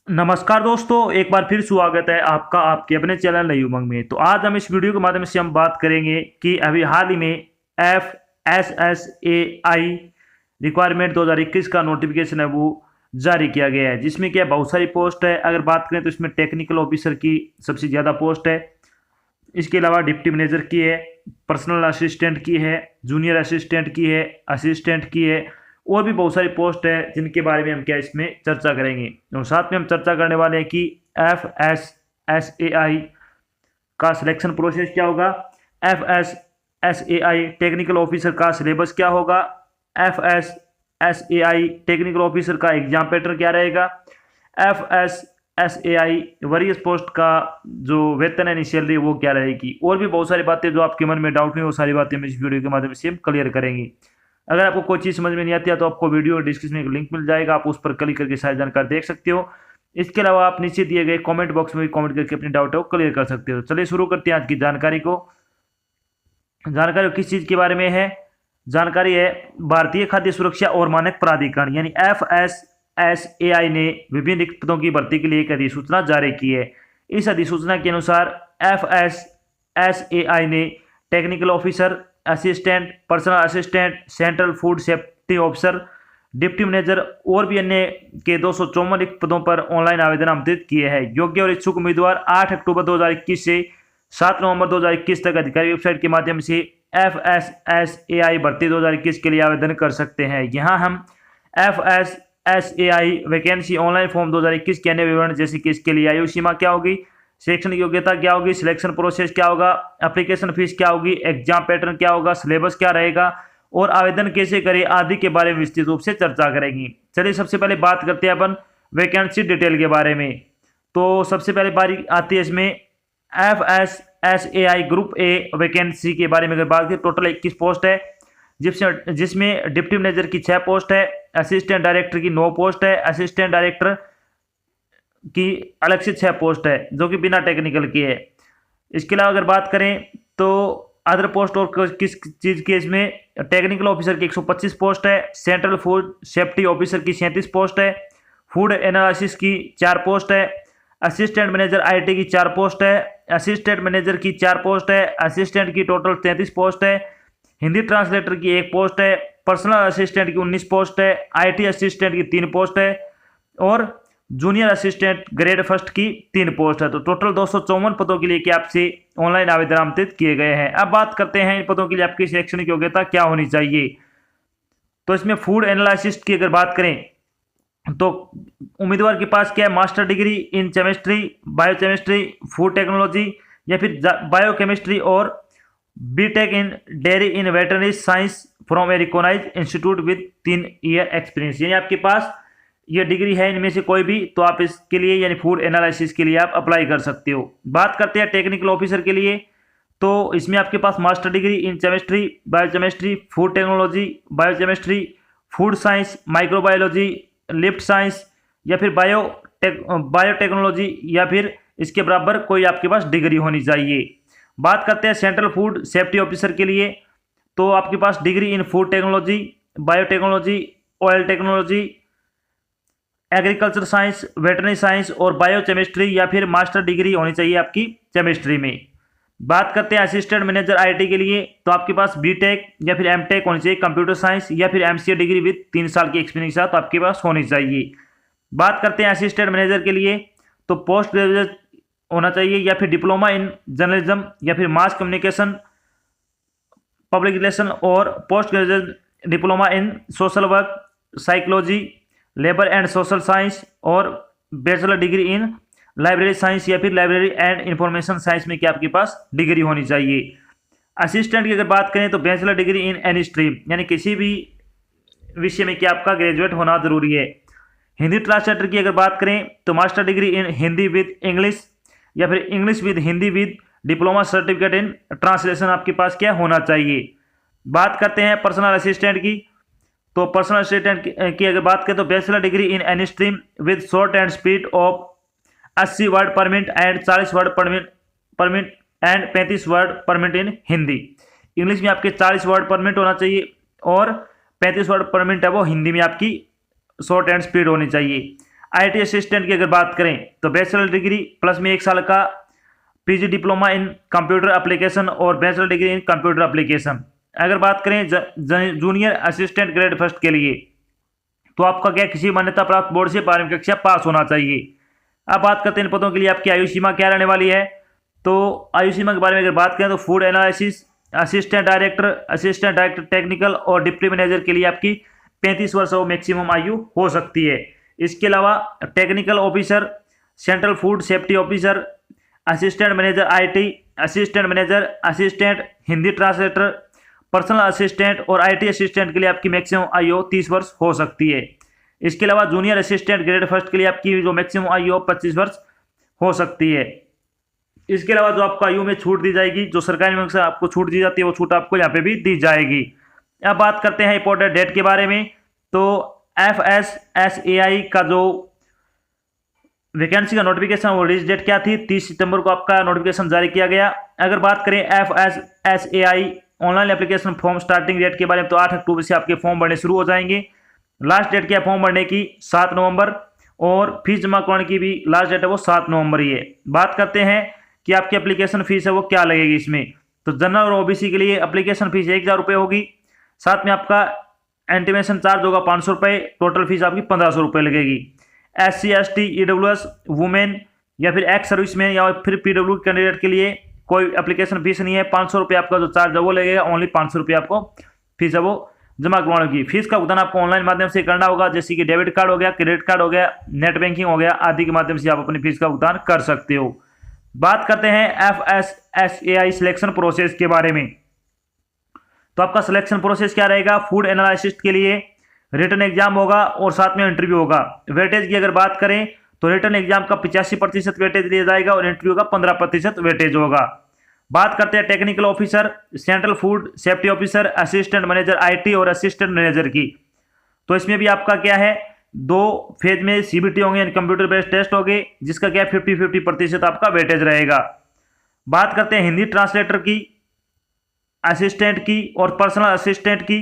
नमस्कार दोस्तों, एक बार फिर स्वागत है आपका आपके अपने चैनल नई उमंग में। तो आज हम इस वीडियो के माध्यम से हम बात करेंगे कि अभी हाल ही में F S S A I requirement 2021 का नोटिफिकेशन है वो जारी किया गया है, जिसमें क्या बहुत सारी पोस्ट है। अगर बात करें तो इसमें टेक्निकल ऑफिसर की सबसे ज़्यादा पोस्ट है। इसके अलावा डिप्टी मैनेजर की है, पर्सनल असिस्टेंट की है, जूनियर असिस्टेंट की है, असिस्टेंट की है, और भी बहुत सारी पोस्ट है जिनके बारे में हम क्या इसमें चर्चा करेंगे। और साथ में हम चर्चा करने वाले हैं कि FSSAI का सिलेक्शन प्रोसेस क्या होगा, FSSAI टेक्निकल ऑफिसर का सिलेबस क्या होगा, FSSAI टेक्निकल ऑफिसर का एग्जाम पैटर्न क्या रहेगा, FSSAI वरीयस पोस्ट का जो वेतन है सैलरी वो क्या रहेगी, और भी बहुत सारी बातें जो आपके मन में डाउट नहीं, वो सारी बातें हम इस वीडियो के माध्यम से हम क्लियर करेंगे। अगर आपको कोई चीज़ समझ में नहीं आती है तो आपको वीडियो डिस्क्रिप्शन में एक लिंक मिल जाएगा, आप उस पर क्लिक करके सारी जानकारी देख सकते हो। इसके अलावा आप नीचे दिए गए कमेंट बॉक्स में भी कमेंट करके अपनी डाउट है वो क्लियर कर सकते हो। चलिए शुरू करते हैं आज की जानकारी को। जानकारी किस चीज़ के बारे में है? जानकारी है भारतीय खाद्य सुरक्षा और मानक प्राधिकरण यानी FSSAI ने विभिन्न रिक्त पदों की भर्ती के लिए एक अधिसूचना जारी की है। इस अधिसूचना के अनुसार FSSAI ने technical officer, assistant, personal assistant, central food safety officer, deputy manager और भी अन्य के 254 रिक्त पदों पर ऑनलाइन आवेदन आमंत्रित किए हैं। योग्य और इच्छुक उम्मीदवार 8 अक्टूबर 2021 से 7 नवंबर 2021 तक अधिकारी वेबसाइट के माध्यम से FSSAI भर्ती 2021 के लिए आवेदन कर सकते हैं। यहाँ हम FSSAI वैकेंसी ऑनलाइन फॉर्म 2021 के अन्य विवरण जैसे कि इसके लिए आयु सीमा क्या होगी, शैक्षणिक योग्यता क्या होगी, सिलेक्शन प्रोसेस क्या होगा, एप्लीकेशन फीस क्या होगी, एग्जाम पैटर्न क्या होगा, सिलेबस क्या रहेगा और आवेदन कैसे करें आदि के बारे में विस्तृत रूप से चर्चा करेंगे। चलिए सबसे पहले बात करते हैं अपन वैकेंसी डिटेल के बारे में। तो सबसे पहले बारी आती है इसमें FSSAI ग्रुप ए वैकेंसी के बारे में अगर बात करें, टोटल 21 पोस्ट है, जिसमें डिप्टी मैनेजर की 6 पोस्ट है, असिस्टेंट डायरेक्टर की 9 पोस्ट है, असिस्टेंट डायरेक्टर की अलग से 6 पोस्ट है जो कि बिना टेक्निकल की है। इसके अलावा अगर बात करें तो अदर पोस्ट और किस चीज़ की, इसमें टेक्निकल ऑफिसर की 125 पोस्ट है, सेंट्रल फूड सेफ्टी ऑफिसर की 37 पोस्ट है, फूड एनालिसिस की 4 पोस्ट है, असिस्टेंट मैनेजर IT की 4 पोस्ट है, असिस्टेंट मैनेजर की 4 पोस्ट है, असिस्टेंट की टोटल 33 पोस्ट है, हिंदी ट्रांसलेटर की 1 पोस्ट है, पर्सनल असिस्टेंट की 19 पोस्ट है, IT असिस्टेंट की 3 पोस्ट है और जूनियर असिस्टेंट ग्रेड फर्स्ट की 3 पोस्ट है। तो टोटल 254 पदों के लिए कि आपसे ऑनलाइन आवेदन आमंत्रित किए गए हैं। अब बात करते हैं इन पदों के लिए आपकी शैक्षणिक योग्यता क्या होनी चाहिए। तो इसमें फूड एनालिसिस्ट की अगर बात करें तो उम्मीदवार के पास क्या है, master degree in chemistry, biochemistry, food technology या फिर बायोकेमिस्ट्री और B Tech in dairy in veterinary science from a recognised institute with 3 year experience, यानी आपके पास ये डिग्री है इनमें से कोई भी, तो आप इसके लिए यानी फूड एनालिसिस के लिए आप अप्लाई कर सकते हो। बात करते हैं टेक्निकल ऑफिसर के लिए, तो इसमें आपके पास master degree in chemistry, biochemistry, food technology, biochemistry, food science, microbiology, life science या फिर बायोटेक्नोलॉजी या फिर इसके बराबर कोई आपके पास डिग्री होनी चाहिए। बात करते हैं सेंट्रल फूड सेफ्टी ऑफिसर के लिए, तो आपके पास degree in food technology, biotechnology, oil technology, agriculture science, veterinary science और बायोकेमिस्ट्री या फिर मास्टर डिग्री होनी चाहिए आपकी केमिस्ट्री में। बात करते हैं असिस्टेंट मैनेजर IT के लिए, तो आपके पास बीटेक या फिर MTech होनी चाहिए, कंप्यूटर साइंस या फिर MCA डिग्री विद 3 साल की एक्सपीरियंस के साथ आपके पास होनी चाहिए। बात करते हैं असिस्टेंट मैनेजर के लिए, तो पोस्ट ग्रेजुएट होना चाहिए या फिर डिप्लोमा इन जर्नलिज्म या फिर मास कम्युनिकेशन पब्लिक रिलेशन और post graduate diploma in social work, psychology, labour and social science और bachelor degree in library science या फिर लाइब्रेरी एंड इंफॉर्मेशन साइंस में क्या आपके पास डिग्री होनी चाहिए। असिस्टेंट की अगर बात करें तो bachelor degree in any stream यानी किसी भी विषय में क्या आपका ग्रेजुएट होना जरूरी है। हिंदी ट्रांसलेटर की अगर बात करें तो master degree in Hindi with English या फिर English with Hindi with diploma certificate in translation आपके पास क्या होना चाहिए। बात करते हैं पर्सनल असिस्टेंट की, तो पर्सनल असिस्टेंट की अगर बात करें तो bachelor degree in any stream with short and speed of 80 word पर मिनट एंड 40 वर्ड पर मिनट एंड 35 वर्ड पर मिनट इन हिंदी। इंग्लिश में आपके 40 वर्ड पर मिनट होना चाहिए और 35 वर्ड पर मिनट है वो हिंदी में आपकी शॉर्ट एंड स्पीड होनी चाहिए। IT असिस्टेंट की अगर बात करें तो बैचलर डिग्री प्लस में 1 साल का PG diploma in computer application और bachelor degree in computer application. अगर बात करें जूनियर असिस्टेंट ग्रेड फर्स्ट के लिए तो आपका क्या किसी मान्यता प्राप्त बोर्ड से 12वीं कक्षा पास होना चाहिए। अब बात करते हैं इन पदों के लिए आपकी आयु सीमा क्या रहने वाली है। तो आयु सीमा के बारे में अगर बात करें तो food analysis assistant director technical और डिप्टी मैनेजर के लिए आपकी 35 वर्ष वो मैक्सिमम आयु हो सकती है। इसके अलावा technical officer, central food safety officer, assistant manager IT, assistant manager, assistant Hindi translator, personal assistant और IT असिस्टेंट के लिए आपकी मैक्सिमम आयु 30 वर्ष हो सकती है। इसके अलावा जूनियर असिस्टेंट ग्रेड फर्स्ट के लिए आपकी जो मैक्सिमम आयु 25 वर्ष हो सकती है। इसके अलावा जो आपको आयु में छूट दी जाएगी, जो सरकारी नियम से आपको छूट दी जाती है, वो छूट आपको यहाँ पे भी दी जाएगी। अब बात करते हैं इंपॉर्टेंट डेट के बारे में। तो FSSAI का जो वैकेंसी का नोटिफिकेशन वो रिलीज डेट क्या थी, 30 सितंबर को आपका नोटिफिकेशन जारी किया गया। अगर बात करें FSSAI online application form starting date के बारे में तो 8 अक्टूबर से आपके फॉर्म भरने शुरू हो जाएंगे। लास्ट डेट क्या है फॉर्म भरने की 7 नवंबर, और फीस जमा कराने की भी लास्ट डेट है वो 7 नवंबर ही है। बात करते हैं कि आपकी एप्लीकेशन फीस है वो क्या लगेगी इसमें। तो जनरल और OBC के लिए एप्लीकेशन फीस 1000 रुपये होगी, साथ में आपका इंटीमेशन चार्ज होगा 500 रुपये, टोटल फीस आपकी 1500 रुपये लगेगी। SC ST EWS वुमेन या फिर एक्स सर्विसमैन या फिर PW कैंडिडेट के लिए कोई एप्लीकेशन फीस नहीं है। 500 रुपये आपका जो चार्ज है वो लगेगा, ओनली 500 रुपये आपको फीस है वो जमा करवाने की। फीस का भुगतान आपको ऑनलाइन माध्यम से करना होगा, जैसे कि डेबिट कार्ड हो गया, क्रेडिट कार्ड हो गया, नेट बैंकिंग हो गया आदि के माध्यम से आप अपनी फीस का भुगतान कर सकते हो। बात करते हैं FSSAI सिलेक्शन प्रोसेस के बारे में। तो आपका सिलेक्शन प्रोसेस क्या रहेगा। फूड एनालिसिस्ट के लिए रिटन एग्जाम होगा और साथ में इंटरव्यू होगा। वेटेज की अगर बात करें तो रिटन एग्जाम का 85% वेटेज लिया जाएगा और इंटरव्यू का 15% वेटेज होगा। बात करते हैं technical officer, central food safety officer, assistant manager IT और असिस्टेंट मैनेजर की। तो इसमें भी आपका क्या है 2 फेज में CBT होंगे, कंप्यूटर बेस्ड टेस्ट होंगे, जिसका क्या 50-50% आपका वेटेज रहेगा। बात करते हैं हिंदी ट्रांसलेटर की, असिस्टेंट की और पर्सनल असिस्टेंट की।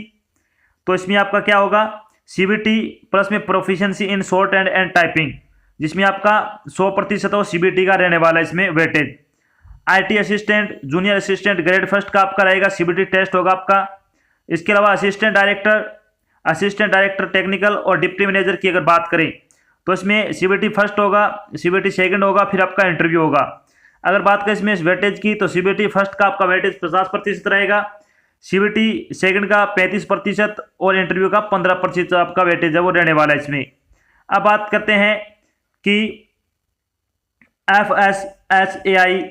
तो इसमें आपका क्या होगा CBT प्लस में proficiency in short and typing, जिसमें आपका 100% और CBT का रहने वाला है इसमें weightage. IT assistant junior assistant grade first का आपका रहेगा, CBT टेस्ट होगा आपका। इसके अलावा असिस्टेंट डायरेक्टर टेक्निकल और डिप्टी मैनेजर की अगर बात करें तो इसमें CBT फर्स्ट होगा, CBT सेकंड होगा, फिर आपका इंटरव्यू होगा। अगर बात करें इसमें वेटेज की तो CBT फर्स्ट का आपका वेटेज 50% रहेगा, CBT सेकंड का 35% और इंटरव्यू का 15% आपका वेटेज है वो रहने वाला है इसमें। अब बात करते हैं कि FSSAI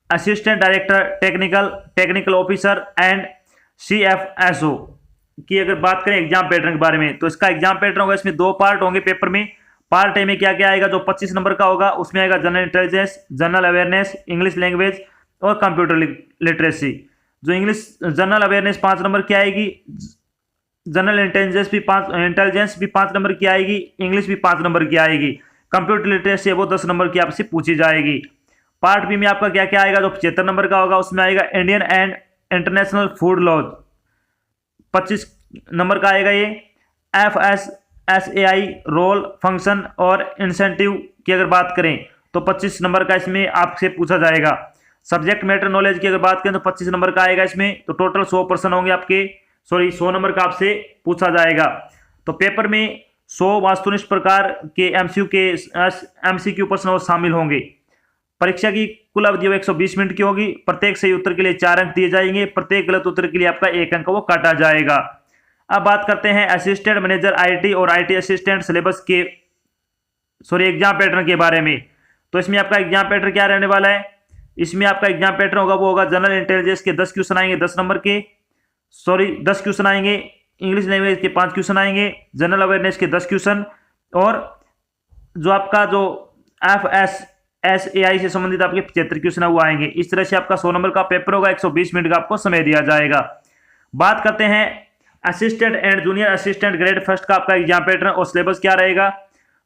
assistant director technical officer and CFSO की अगर बात करें एग्जाम पैटर्न के बारे में तो इसका एग्जाम पैटर्न होगा, इसमें 2 पार्ट होंगे पेपर में। पार्ट A में क्या क्या आएगा, जो 25 नंबर का होगा उसमें आएगा general intelligence, general awareness, English language और कंप्यूटर लिटरेसी। जो जनरल अवेयरनेस 5 नंबर की आएगी, जनरल इंटेलिजेंस भी 5 नंबर की आएगी, इंग्लिश भी 5 नंबर की आएगी, कंप्यूटर लिटरेसी है वो 10 नंबर की आपसे पूछी जाएगी। पार्ट B में आपका क्या क्या आएगा, जो 75 नंबर का होगा उसमें आएगा Indian and international food laws, 25 number का आएगा ये। FSSAI रोल फंक्शन और इंसेंटिव की अगर बात करें तो 25 नंबर का इसमें आपसे पूछा जाएगा। सब्जेक्ट मैटर नॉलेज की अगर बात करें तो 25 नंबर का आएगा इसमें। तो टोटल 100% होंगे आपके, 100 नंबर का आपसे पूछा जाएगा। तो पेपर में 100 वास्तुनिष्ठ प्रकार के MCQ प्रश्न शामिल होंगे। परीक्षा की कुल अवधि 120 मिनट की होगी। प्रत्येक सही उत्तर के लिए 4 अंक दिए जाएंगे, प्रत्येक गलत उत्तर के लिए आपका 1 अंक वो काटा जाएगा। अब बात करते हैं असिस्टेंट मैनेजर IT और IT असिस्टेंट सिलेबस के एग्जाम पैटर्न के बारे में। तो इसमें आपका एग्जाम पैटर्न क्या रहने वाला है, इसमें आपका एग्जाम पैटर्न होगा वो होगा जनरल इंटेलिजेंस के 10 क्वेश्चन आएंगे 10 नंबर के, 10 क्वेश्चन आएंगे, इंग्लिश लैंग्वेज के 5 क्वेश्चन आएंगे, जनरल अवेयरनेस के 10 क्वेश्चन, और जो आपका जो FSSAI से संबंधित आपके 75 क्वेश्चन वो आएंगे। इस तरह से आपका 100 नंबर का पेपर होगा, 120 मिनट का आपको समय दिया जाएगा। बात करते हैं assistant and junior assistant grade first का आपका एग्जाम पैटर्न और सिलेबस क्या रहेगा।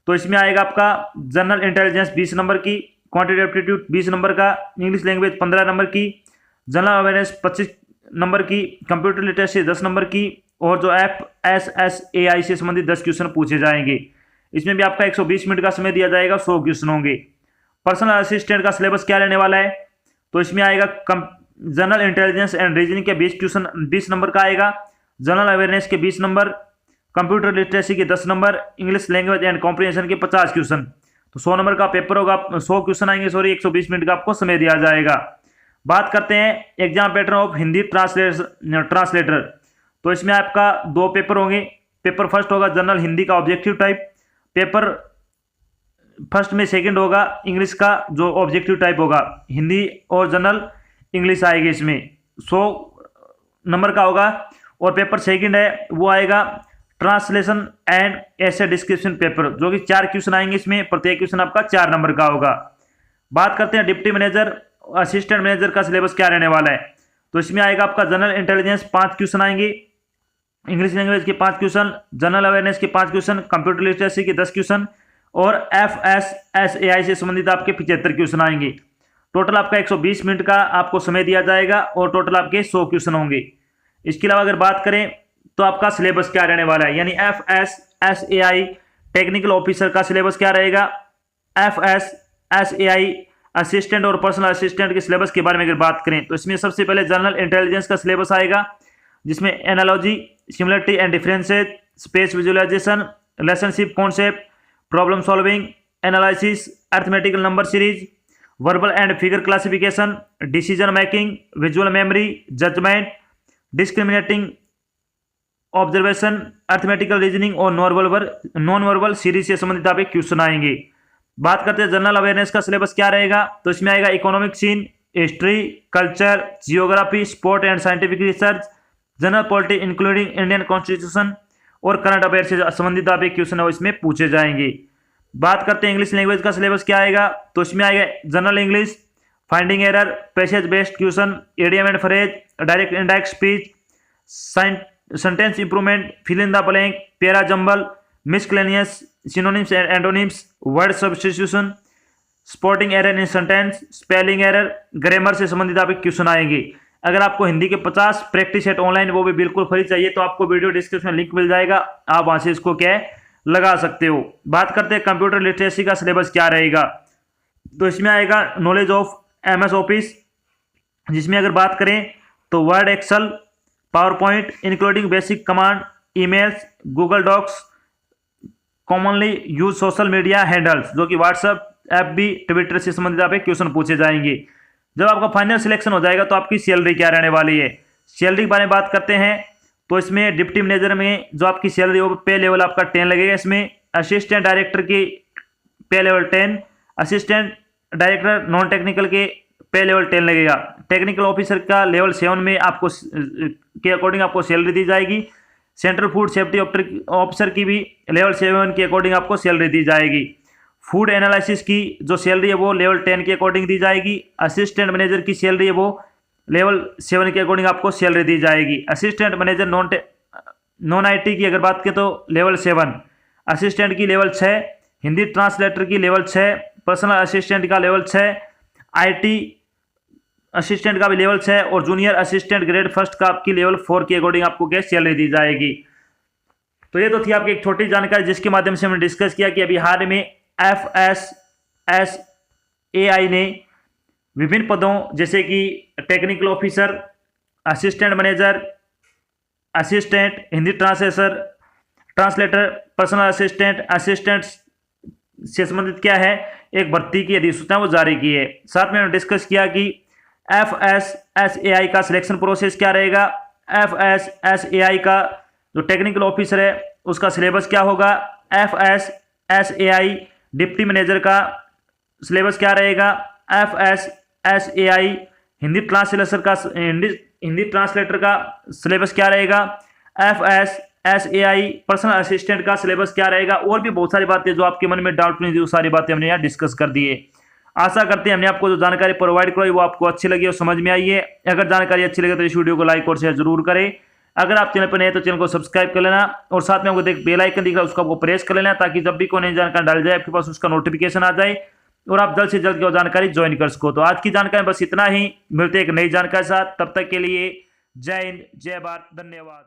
तो इसमें आएगा आपका जनरल इंटेलिजेंस 20 नंबर की, क्वांटिटेटिव एप्टीट्यूड 20 नंबर का, इंग्लिश लैंग्वेज 15 नंबर की, जनरल अवेयरनेस 25 नंबर की, कंप्यूटर लिटरेसी 10 नंबर की, और जो FSSAI से संबंधित 10 क्वेश्चन पूछे जाएंगे। इसमें भी आपका 120 मिनट का समय दिया जाएगा, 100 क्वेश्चन होंगे। पर्सनल असिस्टेंट का सिलेबस क्या रहने वाला है, तो इसमें आएगा जनरल इंटेलिजेंस एंड रीजनिंग के 20 क्वेश्चन 20 नंबर का आएगा, जनरल अवेयरनेस के 20 नंबर, कंप्यूटर लिटरेसी के 10 number, English language and comprehension के 50 क्वेश्चन। तो 100 नंबर का पेपर होगा, 100 क्वेश्चन आएंगे, सॉरी 120 मिनट का आपको समय दिया जाएगा। बात करते हैं exam pattern of Hindi translator. तो इसमें आपका 2 पेपर होंगे। पेपर फर्स्ट होगा जनरल हिंदी का ऑब्जेक्टिव टाइप, पेपर फर्स्ट में सेकंड होगा इंग्लिश का जो ऑब्जेक्टिव टाइप होगा, हिंदी और जनरल इंग्लिश आएगी, इसमें 100 नंबर का होगा। और पेपर सेकंड है वो आएगा ट्रांसलेशन एंड ऐसे डिस्क्रिप्शन पेपर, जो कि 4 क्वेश्चन आएंगे इसमें, प्रत्येक क्वेश्चन आपका 4 नंबर का होगा। बात करते हैं डिप्टी मैनेजर असिस्टेंट मैनेजर का सिलेबस क्या रहने वाला है। तो इसमें आएगा आपका जनरल इंटेलिजेंस 5 क्वेश्चन आएंगे, इंग्लिश लैंग्वेज के 5 क्वेश्चन, जनरल अवेयरनेस के 5 क्वेश्चन, कंप्यूटर लिटरेसी के 10 क्वेश्चन और FSSAI से संबंधित आपके 75 क्वेश्चन आएंगे। टोटल आपका 120 मिनट का आपको समय दिया जाएगा और टोटल आपके 100 क्वेश्चन होंगे। इसके अलावा अगर बात करें तो आपका सिलेबस क्या रहने वाला है, यानी FSSAI टेक्निकल ऑफिसर का सिलेबस क्या रहेगा, FSSAI असिस्टेंट और पर्सनल असिस्टेंट के सिलेबस के बारे में अगर बात करें तो इसमें सबसे पहले जनरल इंटेलिजेंस का सिलेबस आएगा, जिसमें analogy, similarity and differences, space visualisation, relationship concept, problem solving, analysis, arithmetical number series, verbal and figure classification, decision making, visual memory, judgement, discriminating observation, arithmetical reasoning और नॉन वर्बल सीरीज से संबंधित आप question आएंगे। बात करते हैं general awareness का syllabus क्या रहेगा, तो इसमें आएगा economic scene, history, culture, geography, sport and scientific research, general polity including Indian constitution और करंट अफेयर से संबंधित आप क्वेश्चन है वो इसमें पूछे जाएंगे। बात करते हैं इंग्लिश लैंग्वेज का सिलेबस क्या आएगा, तो इसमें आएगा general English, finding error, passage based question, idiom and phrase, direct indirect speech, sentence improvement, fill in the blank, para jumble, miscellaneous, synonyms and antonyms, word substitution, spotting error in sentence, spelling error, grammar से संबंधित आप question आएंगे। अगर आपको हिंदी के 50 practice set online वो भी बिल्कुल फ्री चाहिए तो आपको वीडियो डिस्क्रिप्शन में लिंक मिल जाएगा, आप वहां से इसको क्या लगा सकते हो। बात करते हैं कंप्यूटर लिटरेसी का सिलेबस क्या रहेगा, तो इसमें आएगा नॉलेज ऑफ MS ऑफिस, जिसमें अगर बात करें तो Word, Excel, PowerPoint including basic command, emails, Google Docs, commonly use social media handles जो कि व्हाट्सएप, FB, ट्विटर से संबंधित आप क्वेश्चन पूछे जाएंगे। जब आपका फाइनल सिलेक्शन हो जाएगा तो आपकी सैलरी क्या रहने वाली है, सैलरी के बारे में बात करते हैं तो इसमें डिप्टी मैनेजर में जो आपकी सैलरी हो पे लेवल आपका 10 लगेगा, इसमें असिस्टेंट डायरेक्टर की पे level 10, assistant director non technical के पे लेवल 10 लगेगा, टेक्निकल ऑफिसर का लेवल 7 में आपको के अकॉर्डिंग आपको सैलरी दी जाएगी, सेंट्रल फूड सेफ्टी ऑफिसर की भी लेवल 7 के अकॉर्डिंग आपको सैलरी दी जाएगी, फूड एनालिसिस की जो सैलरी है वो लेवल 10 के अकॉर्डिंग दी जाएगी, असिस्टेंट मैनेजर की सैलरी है वो लेवल 7 के अकॉर्डिंग आपको सैलरी दी जाएगी, असिस्टेंट मैनेजर नॉन IT की अगर बात करें तो लेवल 7, असिस्टेंट की लेवल 6, हिंदी ट्रांसलेटर की लेवल 6, पर्सनल असिस्टेंट का लेवल 6, IT असिस्टेंट का भी लेवल 6 और जूनियर असिस्टेंट ग्रेड फर्स्ट का आपकी लेवल 4 के अकॉर्डिंग आपको क्या सैलरी दी जाएगी। तो ये तो थी आपकी एक छोटी जानकारी जिसके माध्यम से हमने डिस्कस किया कि अभी हाल में FSSAI ने विभिन्न पदों जैसे कि technical officer, assistant manager, assistant, Hindi translator, personal assistant से संबंधित क्या है एक भर्ती की अधिसूचना वो जारी की है। साथ में हमने डिस्कस किया कि FSSAI का सिलेक्शन प्रोसेस क्या रहेगा, FSSAI का जो टेक्निकल ऑफिसर है उसका सिलेबस क्या होगा, FSSAI डिप्टी मैनेजर का सिलेबस क्या रहेगा, FSSAI हिंदी ट्रांसलेटर का सिलेबस क्या रहेगा, FSSAI पर्सनल असिस्टेंट का सिलेबस क्या रहेगा, और भी बहुत सारी बातें जो आपके मन में डाउट नहीं थी वो सारी बातें हमने यहाँ डिस्कस कर दी है। आशा करते हैं हमने आपको जो जानकारी प्रोवाइड कराई वो आपको अच्छी लगी और समझ में आई है। अगर जानकारी अच्छी लगे तो इस वीडियो को लाइक और शेयर जरूर करें। अगर आप चैनल पर नए तो चैनल को सब्सक्राइब कर लेना और साथ में आपको एक बेल आइकन दिख रहा है उसको आपको प्रेस कर लेना ताकि जब भी कोई नई जानकारी डाल जाए आपके पास उसका नोटिफिकेशन आ जाए और आप जल्द से जल्द वो जानकारी ज्वाइन कर सको। तो आज की जानकारी बस इतना ही, मिलते हैं एक नई जानकारी के साथ, तब तक के लिए जय हिंद, जय भारत, धन्यवाद।